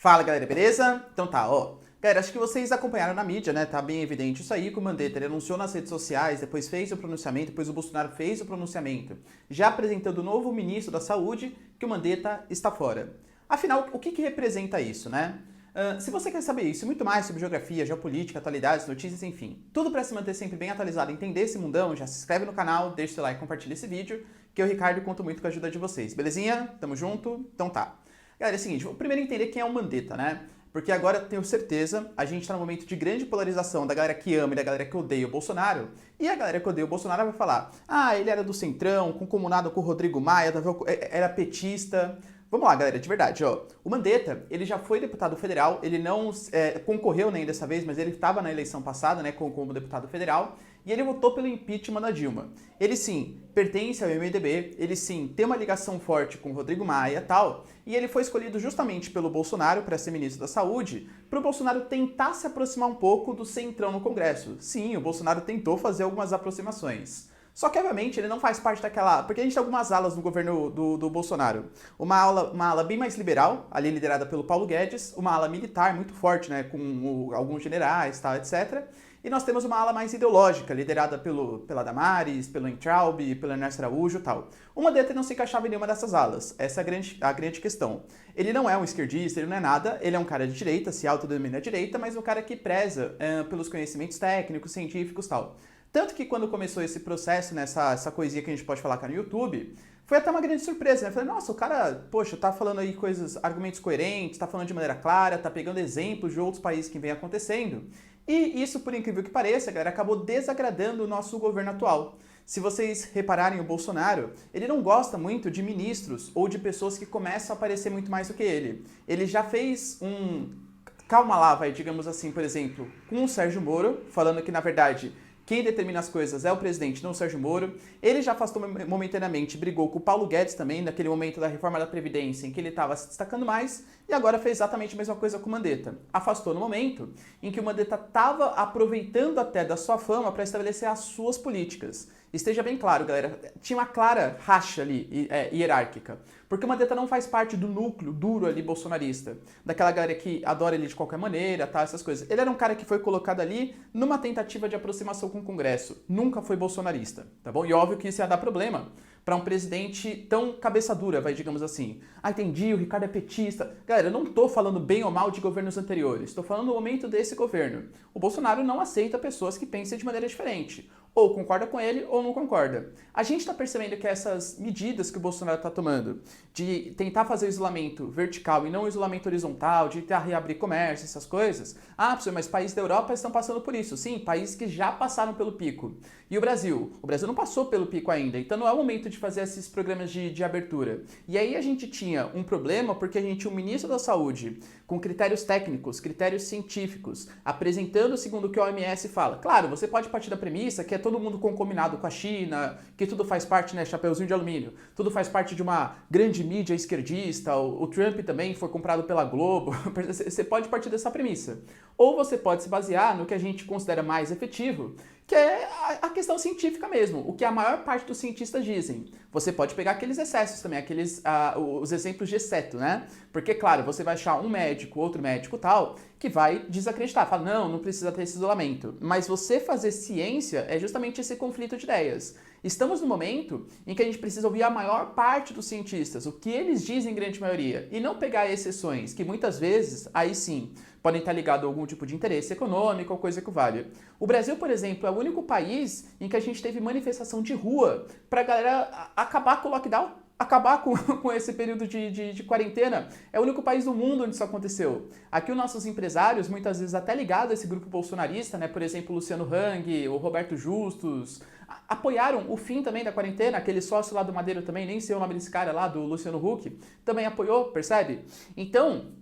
Fala galera, beleza? Então tá, ó. Galera, acho que vocês acompanharam na mídia, né? Tá bem evidente isso aí, que o Mandetta ele anunciou nas redes sociais, depois fez o pronunciamento, depois o Bolsonaro fez o pronunciamento, já apresentando o novo ministro da Saúde, que o Mandetta está fora. Afinal, o que representa isso, né? Se você quer saber isso e muito mais sobre geografia, geopolítica, atualidades, notícias, enfim, tudo para se manter sempre bem atualizado e entender esse mundão, já se inscreve no canal, deixa o seu like e compartilha esse vídeo, que eu, Ricardo, conto muito com a ajuda de vocês, belezinha? Tamo junto? Então tá. Galera, é o seguinte, vamos primeiro entender quem é o Mandetta, né? Porque agora, tenho certeza, a gente tá num momento de grande polarização da galera que ama e da galera que odeia o Bolsonaro. E a galera que odeia o Bolsonaro vai falar: ah, ele era do Centrão, concomunado com o Rodrigo Maia, era petista. Vamos lá, galera, de verdade, ó. O Mandetta, ele já foi deputado federal, ele não concorreu nem dessa vez, mas ele estava na eleição passada, né, como deputado federal, e ele votou pelo impeachment da Dilma. Ele sim pertence ao MDB, ele sim tem uma ligação forte com o Rodrigo Maia e tal, e ele foi escolhido justamente pelo Bolsonaro para ser ministro da Saúde, para o Bolsonaro tentar se aproximar um pouco do centrão no Congresso. Sim, o Bolsonaro tentou fazer algumas aproximações. Só que, obviamente, ele não faz parte daquela... Porque a gente tem algumas alas no governo do Bolsonaro. Uma ala bem mais liberal, ali liderada pelo Paulo Guedes, uma ala militar muito forte, né, com alguns generais, tal, etc. E nós temos uma ala mais ideológica, liderada pela Damares, pelo Weintraub, pelo Ernesto Araújo e tal. O Mandetta não se encaixava em nenhuma dessas alas. Essa é a grande questão. Ele não é um esquerdista, ele não é nada, ele é um cara de direita, se autodenomina direita, mas um cara que preza pelos conhecimentos técnicos, científicos e tal. Tanto que quando começou esse processo, né, essa coisinha que a gente pode falar cá no YouTube, foi até uma grande surpresa, né? Eu falei, nossa, o cara, poxa, tá falando aí argumentos coerentes, tá falando de maneira clara, tá pegando exemplos de outros países que vem acontecendo. E isso, por incrível que pareça, galera, acabou desagradando o nosso governo atual. Se vocês repararem, o Bolsonaro, ele não gosta muito de ministros ou de pessoas que começam a aparecer muito mais do que ele. Ele já fez calma lá, digamos assim, por exemplo, com o Sérgio Moro, falando que, na verdade, quem determina as coisas é o presidente, não o Sérgio Moro. Ele já afastou momentaneamente, brigou com o Paulo Guedes também, naquele momento da reforma da Previdência, em que ele estava se destacando mais, e agora fez exatamente a mesma coisa com o Mandetta. Afastou no momento em que o Mandetta estava aproveitando até da sua fama para estabelecer as suas políticas. Esteja bem claro, galera, tinha uma clara racha ali, hierárquica. Porque o Mandetta não faz parte do núcleo duro ali bolsonarista, daquela galera que adora ele de qualquer maneira, tá, essas coisas. Ele era um cara que foi colocado ali numa tentativa de aproximação com o Congresso. Nunca foi bolsonarista, tá bom? E óbvio que isso ia dar problema para um presidente tão cabeça dura, digamos assim. Ah, entendi, o Ricardo é petista. Galera, eu não tô falando bem ou mal de governos anteriores, tô falando no momento desse governo. O Bolsonaro não aceita pessoas que pensem de maneira diferente. Ou concorda com ele ou não concorda. A gente está percebendo que essas medidas que o Bolsonaro está tomando, de tentar fazer o isolamento vertical e não o isolamento horizontal, de tentar reabrir comércio, essas coisas. Ah, professor, mas países da Europa estão passando por isso. Sim, países que já passaram pelo pico. E o Brasil? O Brasil não passou pelo pico ainda, então não é o momento de fazer esses programas de abertura. E aí a gente tinha um problema porque a gente tinha um ministro da Saúde com critérios técnicos, critérios científicos, apresentando segundo o que a OMS fala. Claro, você pode partir da premissa que é todo mundo concominado com a China, que tudo faz parte, né, chapeuzinho de alumínio, tudo faz parte de uma grande mídia esquerdista, o Trump também foi comprado pela Globo, você pode partir dessa premissa. Ou você pode se basear no que a gente considera mais efetivo, que é a questão científica mesmo, o que a maior parte dos cientistas dizem. Você pode pegar aqueles excessos também, os exemplos de exceto, né? Porque, claro, você vai achar um médico, outro médico tal, que vai desacreditar, fala, não precisa ter esse isolamento. Mas você fazer ciência é justamente esse conflito de ideias. Estamos no momento em que a gente precisa ouvir a maior parte dos cientistas, o que eles dizem em grande maioria, e não pegar exceções, que muitas vezes, aí sim, podem estar ligados a algum tipo de interesse econômico ou coisa que valha. O Brasil, por exemplo, é o único país em que a gente teve manifestação de rua para a galera acabar com o lockdown, acabar com esse período de quarentena. É o único país do mundo onde isso aconteceu. Aqui os nossos empresários, muitas vezes até ligados a esse grupo bolsonarista, né, por exemplo, o Luciano Hang, o Roberto Justus, apoiaram o fim também da quarentena. Aquele sócio lá do Madeiro também, nem sei o nome desse cara lá, do Luciano Huck, também apoiou, percebe? Então,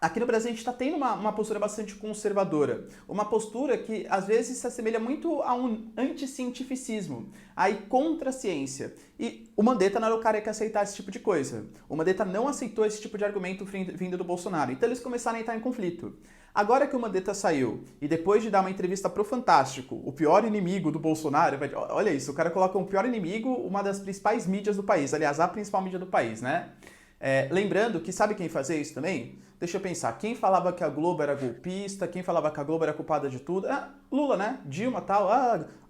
aqui no Brasil a gente está tendo uma postura bastante conservadora, uma postura que às vezes se assemelha muito a um anticientificismo, aí contra a ciência. E o Mandetta não era o cara que ia aceitar esse tipo de coisa. O Mandetta não aceitou esse tipo de argumento vindo do Bolsonaro, então eles começaram a entrar em conflito. Agora que o Mandetta saiu, e depois de dar uma entrevista pro Fantástico, o pior inimigo do Bolsonaro, olha isso, o cara coloca o pior inimigo, uma das principais mídias do país, aliás, a principal mídia do país, né? Lembrando que sabe quem fazia isso também? Deixa eu pensar, quem falava que a Globo era golpista, quem falava que a Globo era culpada de tudo? Lula, né? Dilma tal,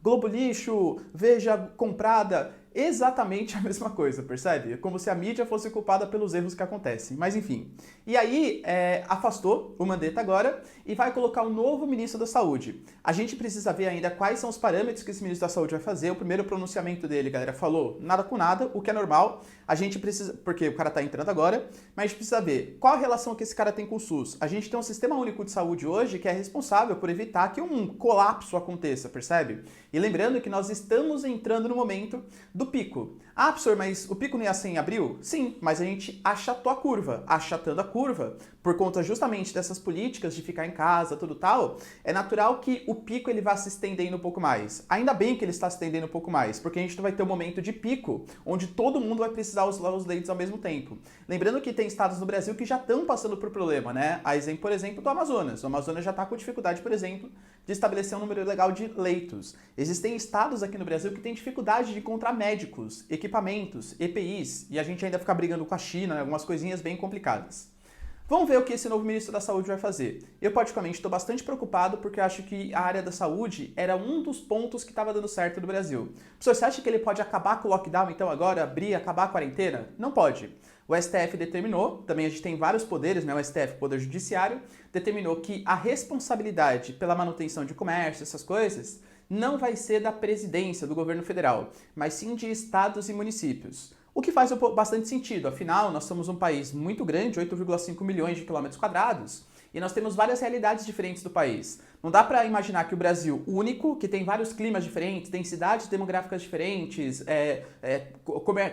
Globo lixo, Veja comprada. Exatamente a mesma coisa, percebe? É como se a mídia fosse culpada pelos erros que acontecem. Mas enfim. E aí, afastou o Mandetta agora e vai colocar um novo ministro da Saúde. A gente precisa ver ainda quais são os parâmetros que esse ministro da Saúde vai fazer. O primeiro pronunciamento dele, galera, falou nada com nada, o que é normal. A gente precisa, porque o cara tá entrando agora, mas a gente precisa ver qual a relação que esse cara tem com o SUS. A gente tem um sistema único de saúde hoje que é responsável por evitar que um colapso aconteça, percebe? E lembrando que nós estamos entrando no momento do pico. Professor, mas o pico não ia ser em abril? Sim, mas a gente achatou a curva. Achatando a curva, por conta justamente dessas políticas de ficar em casa, tudo tal, é natural que o pico ele vá se estendendo um pouco mais. Ainda bem que ele está se estendendo um pouco mais, porque a gente não vai ter um momento de pico, onde todo mundo vai precisar usar os leitos ao mesmo tempo. Lembrando que tem estados no Brasil que já estão passando por problema, né? Por exemplo, do Amazonas. O Amazonas já está com dificuldade, por exemplo, de estabelecer um número legal de leitos. Existem estados aqui no Brasil que têm dificuldade de encontrar médicos, equipamentos, EPIs, e a gente ainda fica brigando com a China, algumas coisinhas bem complicadas. Vamos ver o que esse novo ministro da Saúde vai fazer. Eu, particularmente, estou bastante preocupado porque eu acho que a área da saúde era um dos pontos que estava dando certo no Brasil. Professor, você acha que ele pode acabar com o lockdown, então, agora, acabar a quarentena? Não pode. O STF determinou, também a gente tem vários poderes, né? O STF, o Poder Judiciário, determinou que a responsabilidade pela manutenção de comércio, essas coisas, não vai ser da presidência do governo federal, mas sim de estados e municípios. O que faz bastante sentido, afinal, nós somos um país muito grande, 8,5 milhões de quilômetros quadrados, e nós temos várias realidades diferentes do país. Não dá para imaginar que o Brasil, único, que tem vários climas diferentes, tem cidades demográficas diferentes,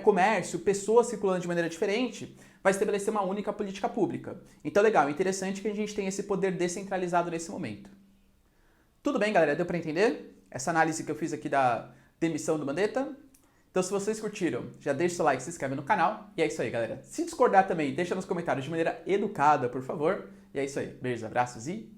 comércio, pessoas circulando de maneira diferente, vai estabelecer uma única política pública. Então, legal, interessante que a gente tem esse poder descentralizado nesse momento. Tudo bem, galera? Deu para entender essa análise que eu fiz aqui da demissão do Mandetta? Então, se vocês curtiram, já deixa o seu like, se inscreve no canal. E é isso aí, galera. Se discordar também, deixa nos comentários de maneira educada, por favor. E é isso aí. Beijos, abraços e